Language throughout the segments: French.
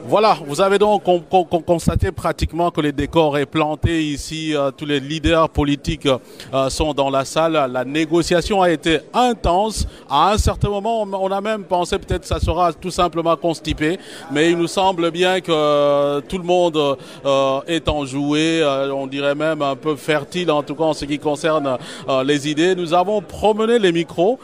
Voilà, vous avez donc constaté pratiquement que le décor est planté ici. Tous les leaders politiques sont dans la salle. La négociation a été intense. À un certain moment, on a même pensé peut-être que ça sera tout simplement constipé. Mais il nous semble bien que tout le monde est enjoué. On dirait même un peu fertile, en tout cas en ce qui concerne les idées. Nous avons promené les micros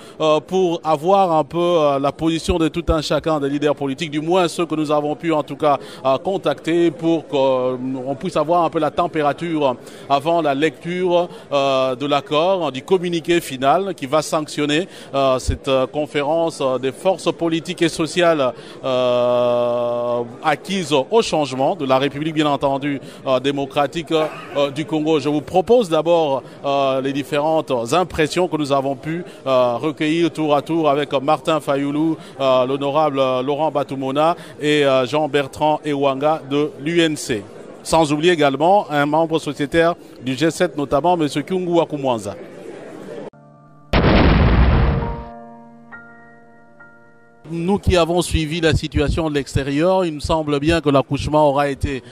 pour avoir un peu la position de tout un chacun des leaders politiques, du moins ceux que nous avons pu en tout cas contacter pour qu'on puisse avoir un peu la température avant la lecture de l'accord, du communiqué final qui va sanctionner cette conférence des forces politiques et sociales acquises au changement de la République, bien entendu, démocratique du Congo. Je vous propose d'abord les différentes impressions que nous avons pu recueillir tour à tour avec Martin Fayoulou, l'honorable Laurent Batumona et Jean-Bertrand Ewanga de l'UNC. Sans oublier également un membre sociétaire du G7, notamment M. Kyungu Wakumwanza. Nous qui avons suivi la situation de l'extérieur, il nous semble bien que l'accouchement aura été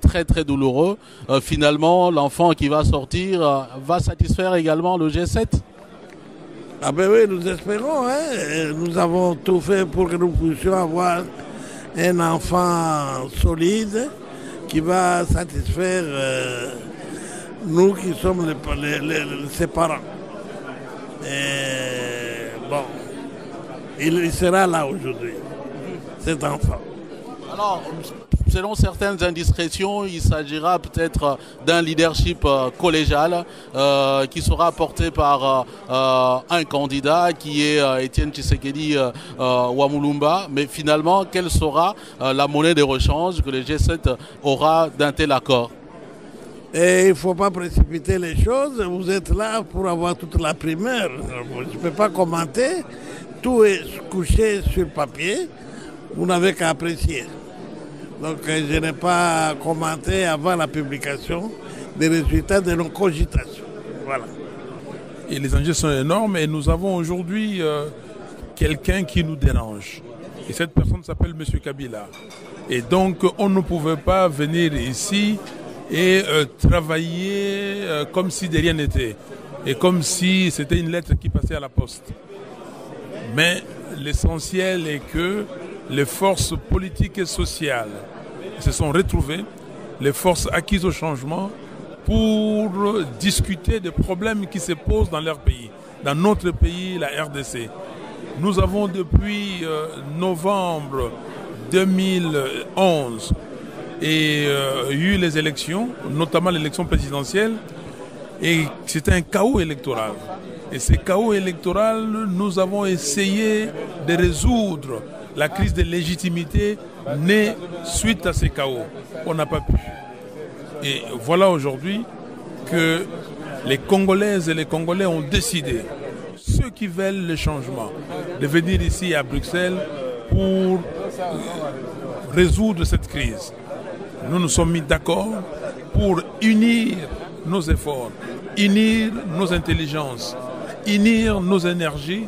très très douloureux. Finalement, l'enfant qui va sortir va satisfaire également le G7 ? Ah ben oui, nous espérons. Hein. Nous avons tout fait pour que nous puissions avoir un enfant solide qui va satisfaire nous qui sommes ses parents. Et bon, il sera là aujourd'hui, cet enfant. Alors, selon certaines indiscrétions, il s'agira peut-être d'un leadership collégial qui sera porté par un candidat qui est Étienne Tshisekedi Wamulumba. Mais finalement, quelle sera la monnaie de rechange que le G7 aura d'un tel accord? Et il ne faut pas précipiter les choses. Vous êtes là pour avoir toute la primeur. Je ne peux pas commenter. Tout est couché sur papier. Vous n'avez qu'à apprécier. Donc je n'ai pas commenté avant la publication des résultats de nos cogitations. Voilà. Et les enjeux sont énormes et nous avons aujourd'hui quelqu'un qui nous dérange. Et cette personne s'appelle M. Kabila. Et donc on ne pouvait pas venir ici et travailler comme si de rien n'était. Et comme si c'était une lettre qui passait à la poste. Mais l'essentiel est que les forces politiques et sociales se sont retrouvées, les forces acquises au changement, pour discuter des problèmes qui se posent dans leur pays, dans notre pays, la RDC. Nous avons depuis novembre 2011 eu les élections, notamment l'élection présidentielle, et c'était un chaos électoral. Et ce chaos électoral, nous avons essayé de résoudre la crise de légitimité née suite à ces chaos. On n'a pas pu. Et voilà aujourd'hui que les Congolaises et les Congolais ont décidé, ceux qui veulent le changement, de venir ici à Bruxelles pour résoudre cette crise. Nous nous sommes mis d'accord pour unir nos efforts, unir nos intelligences, unir nos énergies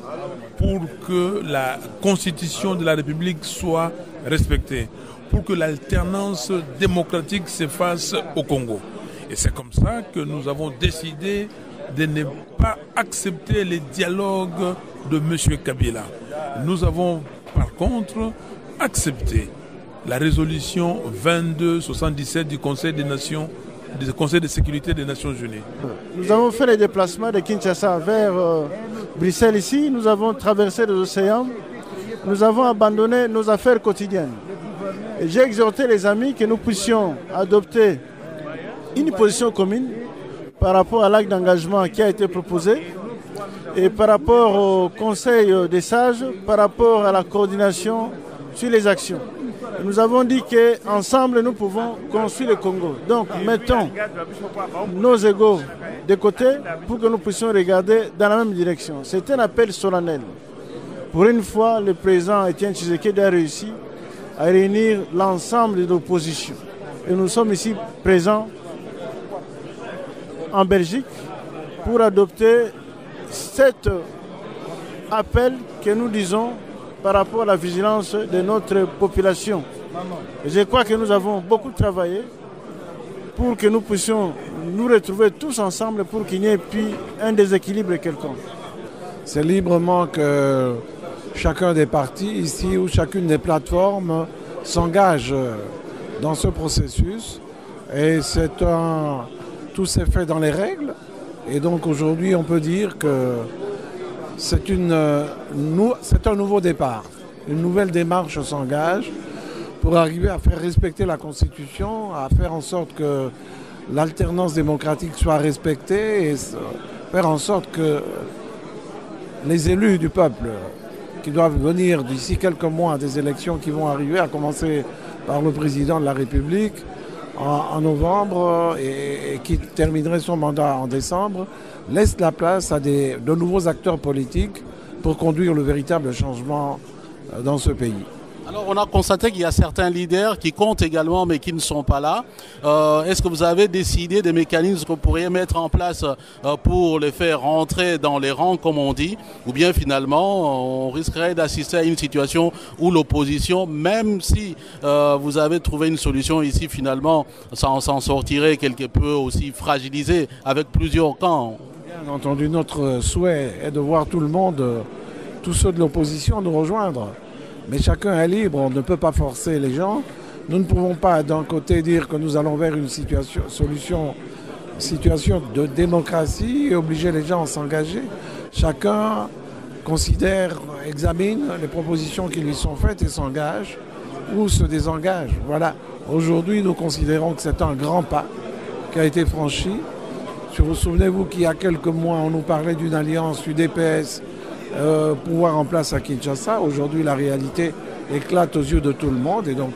pour que la constitution de la République soit respectée, pour que l'alternance démocratique se fasse au Congo. Et c'est comme ça que nous avons décidé de ne pas accepter les dialogues de M. Kabila. Nous avons par contre accepté la résolution 2277 du Conseil des Nations, du Conseil de sécurité des Nations Unies. Nous avons fait les déplacements de Kinshasa vers Bruxelles ici. Nous avons traversé les océans. Nous avons abandonné nos affaires quotidiennes. Et j'ai exhorté les amis que nous puissions adopter une position commune par rapport à l'acte d'engagement qui a été proposé et par rapport au Conseil des sages, par rapport à la coordination sur les actions. Et nous avons dit qu'ensemble, nous pouvons construire le Congo. Donc, mettons nos égos de côté pour que nous puissions regarder dans la même direction. C'est un appel solennel. Pour une fois, le président Étienne Tshisekedi a réussi à réunir l'ensemble de l'opposition. Et nous sommes ici présents en Belgique pour adopter cet appel que nous disons par rapport à la vigilance de notre population. Et je crois que nous avons beaucoup travaillé pour que nous puissions nous retrouver tous ensemble pour qu'il n'y ait plus un déséquilibre quelconque. C'est librement que chacun des partis ici ou chacune des plateformes s'engage dans ce processus. Et tout s'est fait dans les règles. Et donc aujourd'hui, on peut dire que c'est un nouveau départ. Une nouvelle démarche s'engage pour arriver à faire respecter la Constitution, à faire en sorte que l'alternance démocratique soit respectée et faire en sorte que les élus du peuple qui doivent venir d'ici quelques mois des élections qui vont arriver, à commencer par le président de la République en novembre et qui terminerait son mandat en décembre, laissent la place à de nouveaux acteurs politiques pour conduire le véritable changement dans ce pays. Alors on a constaté qu'il y a certains leaders qui comptent également mais qui ne sont pas là. Est-ce que vous avez décidé des mécanismes que vous pourriez mettre en place pour les faire rentrer dans les rangs comme on dit, ou bien finalement on risquerait d'assister à une situation où l'opposition, même si vous avez trouvé une solution ici finalement, ça s'en sortirait quelque peu aussi fragilisé avec plusieurs camps? Bien entendu, notre souhait est de voir tout le monde, tous ceux de l'opposition nous rejoindre. Mais chacun est libre, on ne peut pas forcer les gens. Nous ne pouvons pas d'un côté dire que nous allons vers une situation de démocratie et obliger les gens à s'engager. Chacun considère, examine les propositions qui lui sont faites et s'engage ou se désengage. Voilà. Aujourd'hui, nous considérons que c'est un grand pas qui a été franchi. Souvenez-vous qu'il y a quelques mois, on nous parlait d'une alliance UDPS, pouvoir en place à Kinshasa. Aujourd'hui, la réalité éclate aux yeux de tout le monde et donc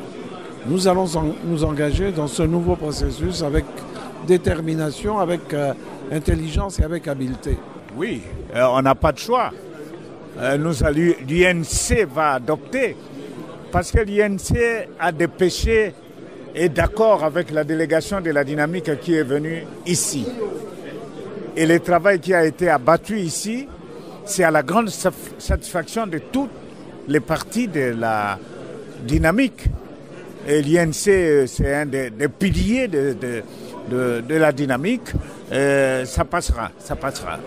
nous allons nous engager dans ce nouveau processus avec détermination, avec intelligence et avec habileté. Oui, on n'a pas de choix. L'INC va adopter parce que l'INC a dépêché et d'accord avec la délégation de la dynamique qui est venue ici. Et le travail qui a été abattu ici, c'est à la grande satisfaction de tous les partis de la dynamique. Et l'INC, c'est un des piliers de la dynamique. Ça passera, ça passera.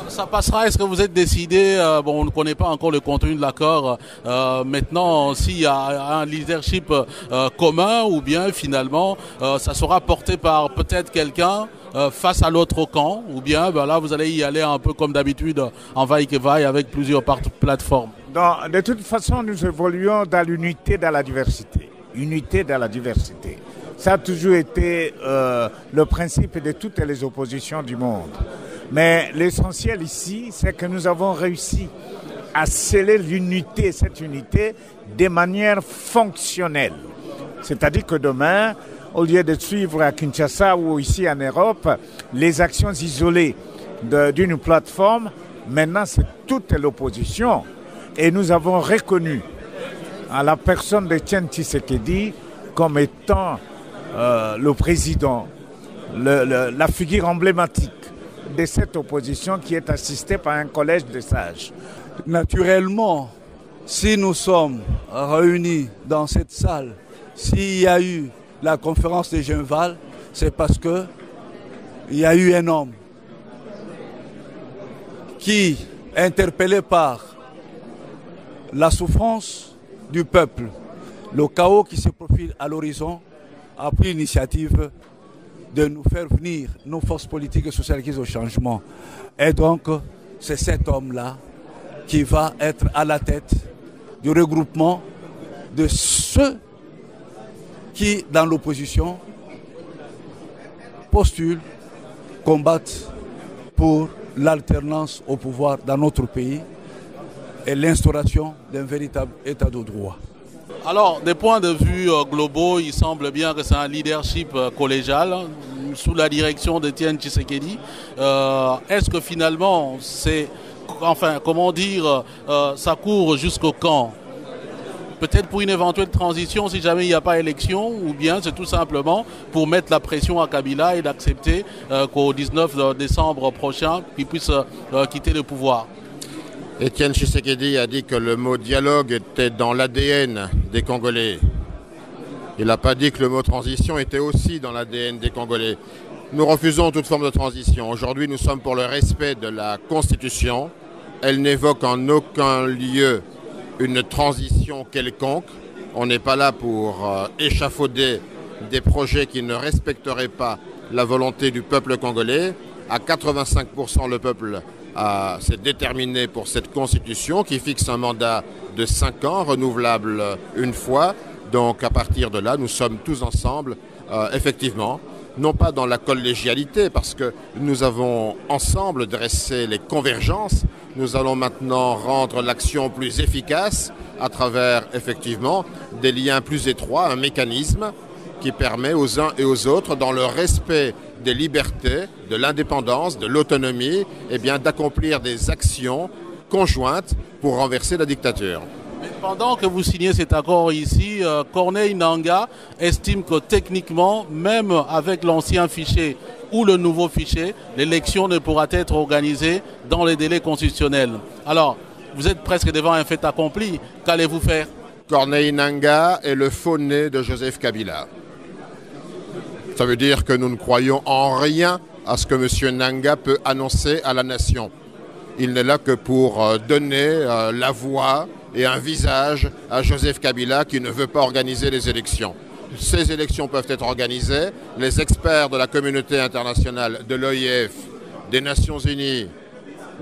Ça passera, est-ce que vous êtes décidé, on ne connaît pas encore le contenu de l'accord, maintenant s'il y a un leadership commun ou bien finalement ça sera porté par peut-être quelqu'un face à l'autre camp, ou bien là vous allez y aller un peu comme d'habitude en vaille-que-vaille avec plusieurs plateformes? De toute façon, nous évoluons dans l'unité, dans la diversité. Unité dans la diversité. Ça a toujours été le principe de toutes les oppositions du monde. Mais l'essentiel ici, c'est que nous avons réussi à sceller l'unité, cette unité, de manière fonctionnelle. C'est-à-dire que demain, au lieu de suivre à Kinshasa ou ici en Europe, les actions isolées d'une plateforme, maintenant c'est toute l'opposition. Et nous avons reconnu à la personne de Etienne Tshisekedi comme étant le président, la figure emblématique de cette opposition qui est assistée par un collège de sages. Naturellement, si nous sommes réunis dans cette salle, s'il y a eu la conférence de Genval, c'est parce qu'il y a eu un homme qui, interpellé par la souffrance du peuple, le chaos qui se profile à l'horizon, a pris l'initiative de nous faire venir nos forces politiques et sociales qui sont au changement. Et donc, c'est cet homme-là qui va être à la tête du regroupement de ceux qui, dans l'opposition, postulent, combattent pour l'alternance au pouvoir dans notre pays et l'instauration d'un véritable état de droit. Alors, des points de vue globaux, il semble bien que c'est un leadership collégial sous la direction d'Etienne Tshisekedi. Est-ce que finalement, c'est, enfin, comment dire, ça court jusqu'au camp? Peut-être pour une éventuelle transition si jamais il n'y a pas élection, ou bien c'est tout simplement pour mettre la pression à Kabila et d'accepter qu'au 19 décembre prochain, il puisse quitter le pouvoir. Etienne Tshisekedi a dit que le mot dialogue était dans l'ADN des Congolais. Il n'a pas dit que le mot transition était aussi dans l'ADN des Congolais. Nous refusons toute forme de transition. Aujourd'hui, nous sommes pour le respect de la Constitution. Elle n'évoque en aucun lieu une transition quelconque. On n'est pas là pour échafauder des projets qui ne respecteraient pas la volonté du peuple congolais. À 85%, le peuple s'est déterminé pour cette Constitution qui fixe un mandat de 5 ans, renouvelable une fois. Donc à partir de là, nous sommes tous ensemble, effectivement, non pas dans la collégialité, parce que nous avons ensemble dressé les convergences. Nous allons maintenant rendre l'action plus efficace à travers, effectivement, des liens plus étroits, un mécanisme qui permet aux uns et aux autres, dans le respect des libertés, de l'indépendance, de l'autonomie, eh bien, d'accomplir des actions conjointes pour renverser la dictature. Mais pendant que vous signez cet accord ici, Corneille Nangaa estime que techniquement, même avec l'ancien fichier ou le nouveau fichier, l'élection ne pourra être organisée dans les délais constitutionnels. Alors, vous êtes presque devant un fait accompli. Qu'allez-vous faire? Corneille Nangaa est le faux-né de Joseph Kabila. Ça veut dire que nous ne croyons en rien à ce que M. Nangaa peut annoncer à la nation. Il n'est là que pour donner la voix et un visage à Joseph Kabila qui ne veut pas organiser les élections. Ces élections peuvent être organisées. Les experts de la communauté internationale, de l'OIF, des Nations Unies,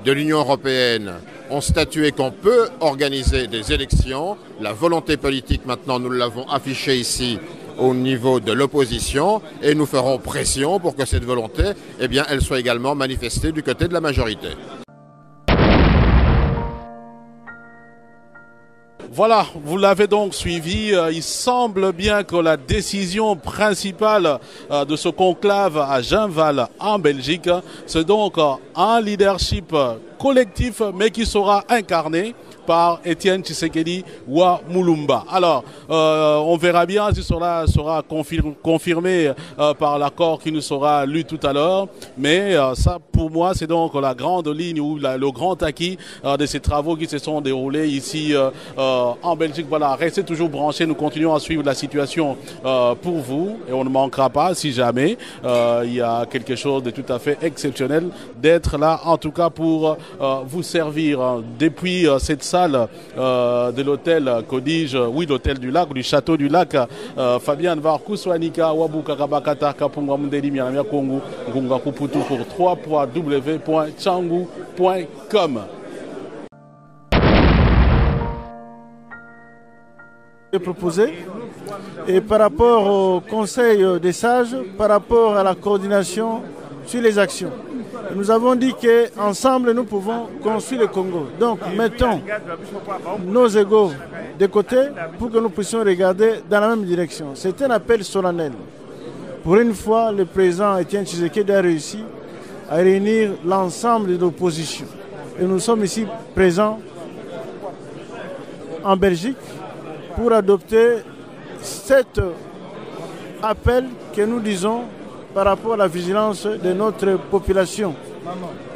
de l'Union européenne ont statué qu'on peut organiser des élections. La volonté politique, maintenant, nous l'avons affichée ici au niveau de l'opposition et nous ferons pression pour que cette volonté, eh bien, elle soit également manifestée du côté de la majorité. Voilà, vous l'avez donc suivi. Il semble bien que la décision principale de ce conclave à Genval en Belgique, c'est donc un leadership collectif mais qui sera incarné par Étienne Tshisekedi wa Mulumba. Alors, on verra bien si cela sera confirmé par l'accord qui nous sera lu tout à l'heure. Mais ça, pour moi, c'est donc la grande ligne ou le grand acquis de ces travaux qui se sont déroulés ici en Belgique. Voilà, restez toujours branchés. Nous continuons à suivre la situation pour vous. Et on ne manquera pas, si jamais, il y a quelque chose de tout à fait exceptionnel d'être là, en tout cas pour vous servir. Depuis cette salle de l'hôtel Codige, oui, l'hôtel du lac, du château du lac, Fabian Varkouswanika, Wabuka Kabakata, Kapungwa Mundeli, Mianamia Kongo, Ngunga Kuputu pour www.changu.com. Proposé. Et par rapport au Conseil des sages, par rapport à la coordination sur les actions, nous avons dit qu'ensemble nous pouvons construire le Congo. Donc mettons nos égos de côté pour que nous puissions regarder dans la même direction. C'est un appel solennel. Pour une fois, le président Étienne Tshisekedi a réussi à réunir l'ensemble de l'opposition. Et nous sommes ici présents en Belgique pour adopter cet appel que nous disons par rapport à la vigilance de notre population.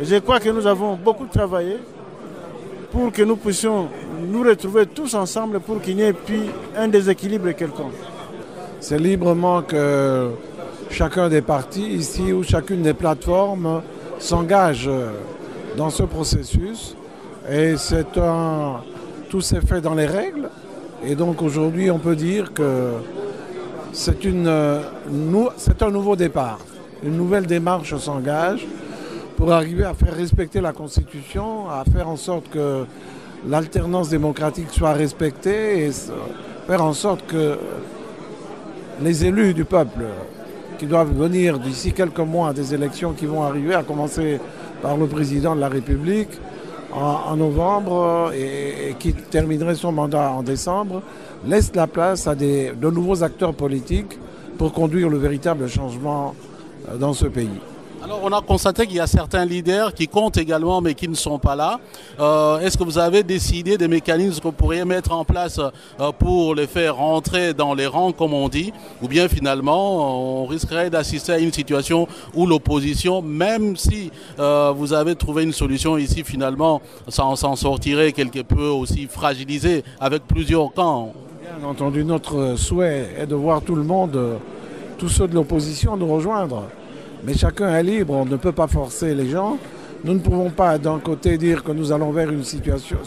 Et je crois que nous avons beaucoup travaillé pour que nous puissions nous retrouver tous ensemble pour qu'il n'y ait plus un déséquilibre quelconque. C'est librement que chacun des partis ici ou chacune des plateformes s'engage dans ce processus. Et tout s'est fait dans les règles. Et donc aujourd'hui, on peut dire que c'est un nouveau départ. Une nouvelle démarche s'engage pour arriver à faire respecter la Constitution, à faire en sorte que l'alternance démocratique soit respectée et faire en sorte que les élus du peuple qui doivent venir d'ici quelques mois des élections qui vont arriver, à commencer par le président de la République en novembre et qui terminerait son mandat en décembre, laisse la place à de nouveaux acteurs politiques pour conduire le véritable changement dans ce pays. Alors on a constaté qu'il y a certains leaders qui comptent également mais qui ne sont pas là. Est-ce que vous avez décidé des mécanismes que vous pourriez mettre en place pour les faire rentrer dans les rangs comme on dit, ou bien finalement on risquerait d'assister à une situation où l'opposition, même si vous avez trouvé une solution ici, finalement ça s'en sortirait quelque peu aussi fragilisé avec plusieurs camps? Bien entendu, notre souhait est de voir tout le monde, tous ceux de l'opposition, nous rejoindre. Mais chacun est libre, on ne peut pas forcer les gens. Nous ne pouvons pas d'un côté dire que nous allons vers une situation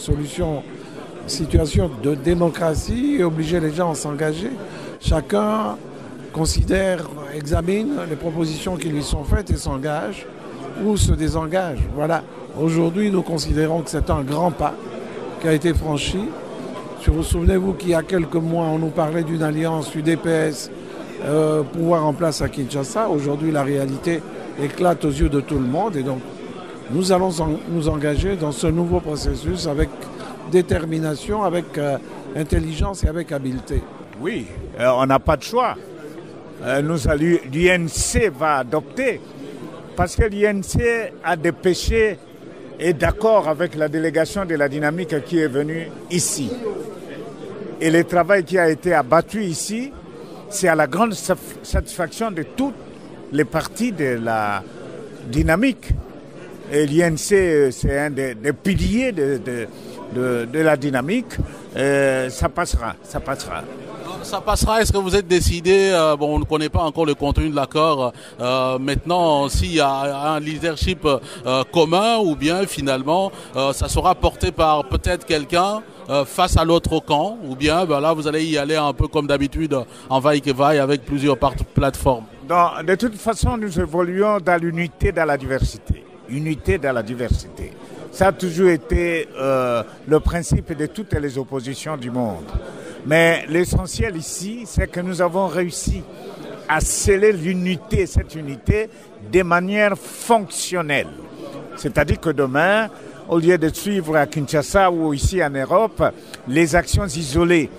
de démocratie et obliger les gens à s'engager. Chacun considère, examine les propositions qui lui sont faites et s'engage ou se désengage. Voilà. Aujourd'hui, nous considérons que c'est un grand pas qui a été franchi. Vous souvenez-vous qu'il y a quelques mois, on nous parlait d'une alliance UDPS pouvoir en place à Kinshasa. Aujourd'hui, la réalité éclate aux yeux de tout le monde et donc nous allons nous engager dans ce nouveau processus avec détermination, avec intelligence et avec habileté. Oui, on n'a pas de choix. L'INC va adopter parce que l'INC a dépêché et d'accord avec la délégation de la dynamique qui est venue ici. Et le travail qui a été abattu ici, c'est à la grande satisfaction de toutes les parties de la dynamique. Et l'INC, c'est un des piliers de la dynamique. Ça passera, ça passera. Ça passera, est-ce que vous êtes décidé, bon, on ne connaît pas encore le contenu de l'accord, maintenant s'il y a un leadership commun ou bien finalement ça sera porté par peut-être quelqu'un face à l'autre camp ou bien ben là vous allez y aller un peu comme d'habitude en vaille-que-vaille avec plusieurs plateformes? De toute façon, nous évoluons dans l'unité, dans la diversité. Unité dans la diversité. Ça a toujours été le principe de toutes les oppositions du monde. Mais l'essentiel ici, c'est que nous avons réussi à sceller l'unité, cette unité, de manière fonctionnelle. C'est-à-dire que demain, au lieu de suivre à Kinshasa ou ici en Europe, les actions isolées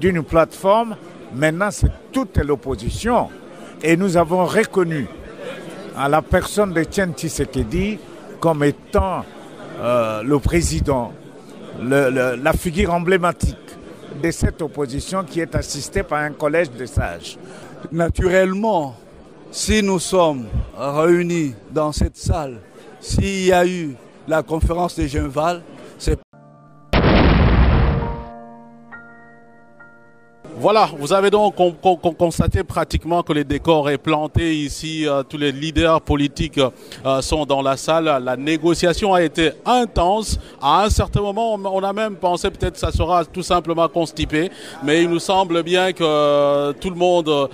d'une plateforme, maintenant c'est toute l'opposition. Et nous avons reconnu à la personne de Etienne Tshisekedi comme étant le président, la figure emblématique de cette opposition qui est assistée par un collège de sages. Naturellement, si nous sommes réunis dans cette salle, s'il y a eu la conférence de Genval, c'est... Voilà, vous avez donc constaté pratiquement que le décor est planté ici. Tous les leaders politiques sont dans la salle. La négociation a été intense. À un certain moment, on a même pensé peut-être que ça sera tout simplement constipé. Mais il nous semble bien que tout le monde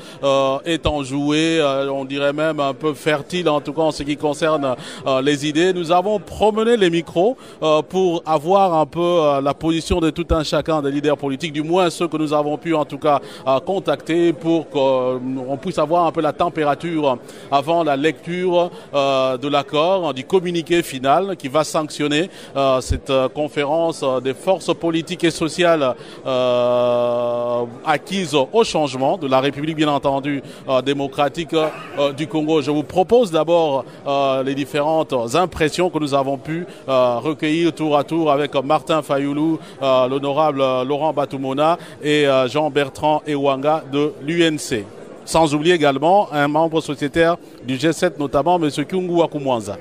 est enjoué. On dirait même un peu fertile, en tout cas en ce qui concerne les idées. Nous avons promené les micros pour avoir un peu la position de tout un chacun des leaders politiques, du moins ceux que nous avons pu en tout cas contacter pour qu'on puisse avoir un peu la température avant la lecture de l'accord, du communiqué final qui va sanctionner cette conférence des forces politiques et sociales acquises au changement de la République, bien entendu, démocratique du Congo. Je vous propose d'abord les différentes impressions que nous avons pu recueillir tour à tour avec Martin Fayoulou, l'honorable Laurent Batumona et Jean-Bertrand Ewanga de l'UNC. Sans oublier également un membre sociétaire du G7, notamment M. Kyungu Wakumwanza.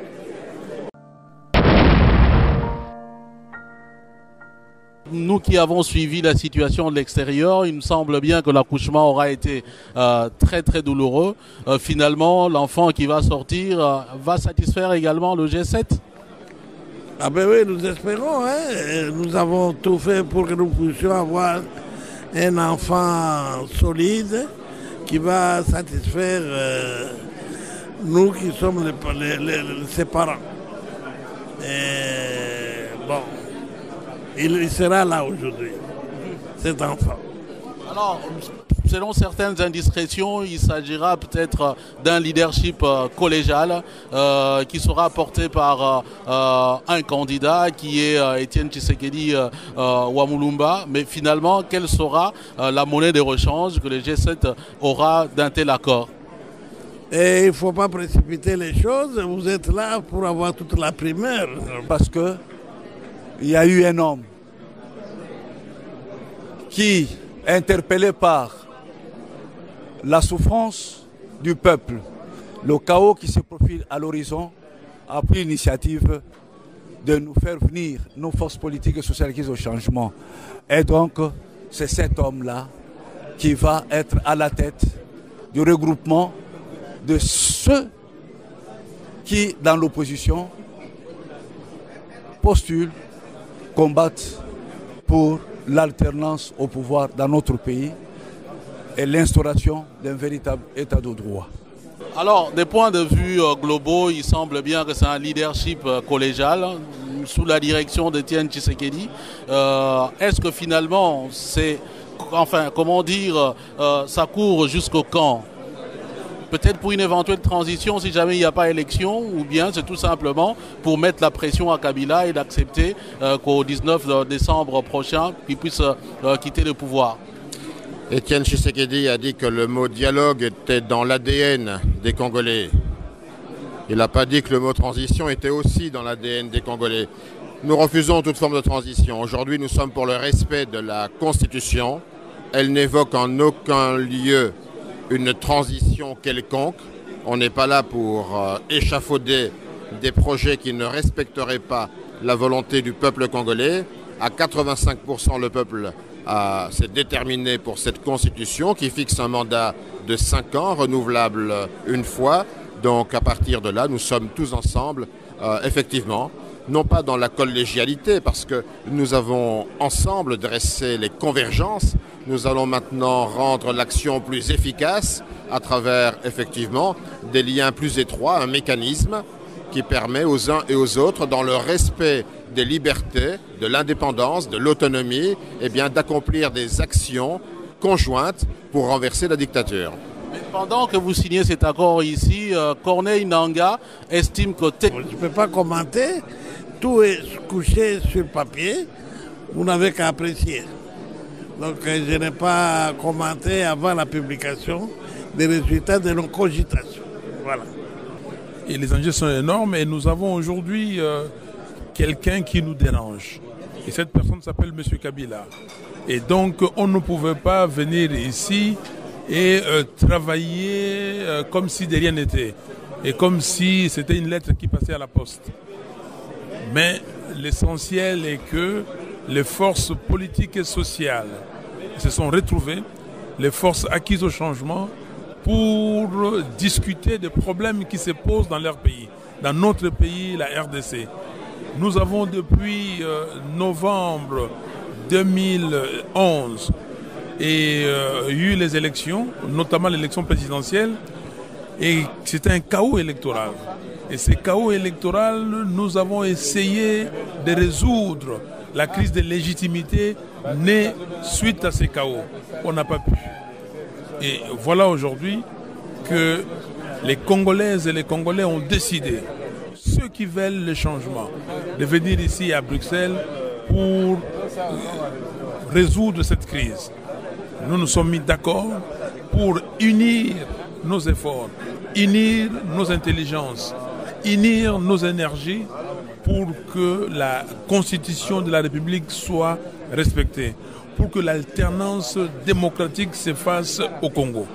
Nous qui avons suivi la situation de l'extérieur, il me semble bien que l'accouchement aura été très très douloureux. Finalement, l'enfant qui va sortir va satisfaire également le G7 ? Ah ben oui, nous espérons. Hein. Nous avons tout fait pour que nous puissions avoir un enfant solide qui va satisfaire nous qui sommes ses parents. Et bon, il sera là aujourd'hui, cet enfant. Alors, selon certaines indiscrétions, il s'agira peut-être d'un leadership collégial qui sera porté par un candidat qui est Etienne Tshisekedi Wamulumba. Mais finalement, quelle sera la monnaie de rechange que le G7 aura d'un tel accord? Et il ne faut pas précipiter les choses. Vous êtes là pour avoir toute la primeur. Parce que il y a eu un homme qui, interpellé par la souffrance du peuple, le chaos qui se profile à l'horizon, a pris l'initiative de nous faire venir, nos forces politiques et sociales qui au changement. Et donc, c'est cet homme-là qui va être à la tête du regroupement de ceux qui, dans l'opposition, postulent, combattent pour l'alternance au pouvoir dans notre pays et l'instauration d'un véritable état de droit. Alors, des points de vue globaux, il semble bien que c'est un leadership collégial sous la direction d'Étienne Tshisekedi. Est-ce que finalement, c'est, enfin, comment dire, ça court jusqu'au camp? Peut-être pour une éventuelle transition si jamais il n'y a pas élection, ou bien c'est tout simplement pour mettre la pression à Kabila et d'accepter qu'au 19 décembre prochain, il puisse quitter le pouvoir. Étienne Tshisekedi a dit que le mot dialogue était dans l'ADN des Congolais. Il n'a pas dit que le mot transition était aussi dans l'ADN des Congolais. Nous refusons toute forme de transition. Aujourd'hui, nous sommes pour le respect de la Constitution. Elle n'évoque en aucun lieu une transition quelconque. On n'est pas là pour échafauder des projets qui ne respecteraient pas la volonté du peuple congolais. À 85%, le peuple s'est déterminé pour cette constitution qui fixe un mandat de 5 ans, renouvelable une fois. Donc à partir de là, nous sommes tous ensemble, effectivement, non pas dans la collégialité, parce que nous avons ensemble dressé les convergences. Nous allons maintenant rendre l'action plus efficace à travers, effectivement, des liens plus étroits, un mécanisme qui permet aux uns et aux autres, dans le respect des libertés, de l'indépendance, de l'autonomie, eh bien, d'accomplir des actions conjointes pour renverser la dictature. Mais pendant que vous signez cet accord ici, Corneille Nangaa estime que... Je ne peux pas commenter, tout est couché sur papier, vous n'avez qu'à apprécier. Donc je n'ai pas commenté avant la publication des résultats de nos cogitations. Voilà. Et les enjeux sont énormes et nous avons aujourd'hui quelqu'un qui nous dérange. Et cette personne s'appelle M. Kabila. Et donc on ne pouvait pas venir ici et travailler comme si de rien n'était. Et comme si c'était une lettre qui passait à la poste. Mais l'essentiel est que les forces politiques et sociales se sont retrouvées, les forces acquises au changement, pour discuter des problèmes qui se posent dans leur pays, dans notre pays, la RDC. Nous avons depuis novembre 2011 eu les élections, notamment l'élection présidentielle, et c'était un chaos électoral. Et ce chaos électoral, nous avons essayé de résoudre la crise de légitimité née suite à ce chaos. On n'a pas pu. Et voilà aujourd'hui que les Congolaises et les Congolais ont décidé, ceux qui veulent le changement, de venir ici à Bruxelles pour résoudre cette crise. Nous nous sommes mis d'accord pour unir nos efforts, unir nos intelligences, unir nos énergies pour que la Constitution de la République soit respectée, pour que l'alternance démocratique se fasse au Congo.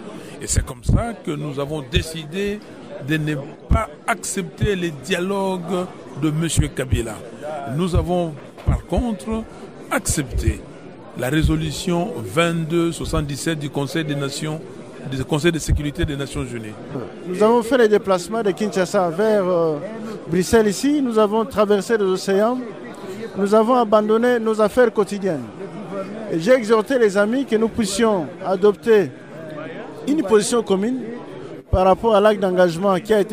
Et c'est comme ça que nous avons décidé de ne pas accepter les dialogues de M. Kabila. Nous avons par contre accepté la résolution 2277 du Conseil des Nations, du Conseil de sécurité des Nations Unies. Nous avons fait les déplacements de Kinshasa vers Bruxelles ici. Nous avons traversé les océans. Nous avons abandonné nos affaires quotidiennes. Et j'ai exhorté les amis que nous puissions adopter une position commune par rapport à l'acte d'engagement qui a été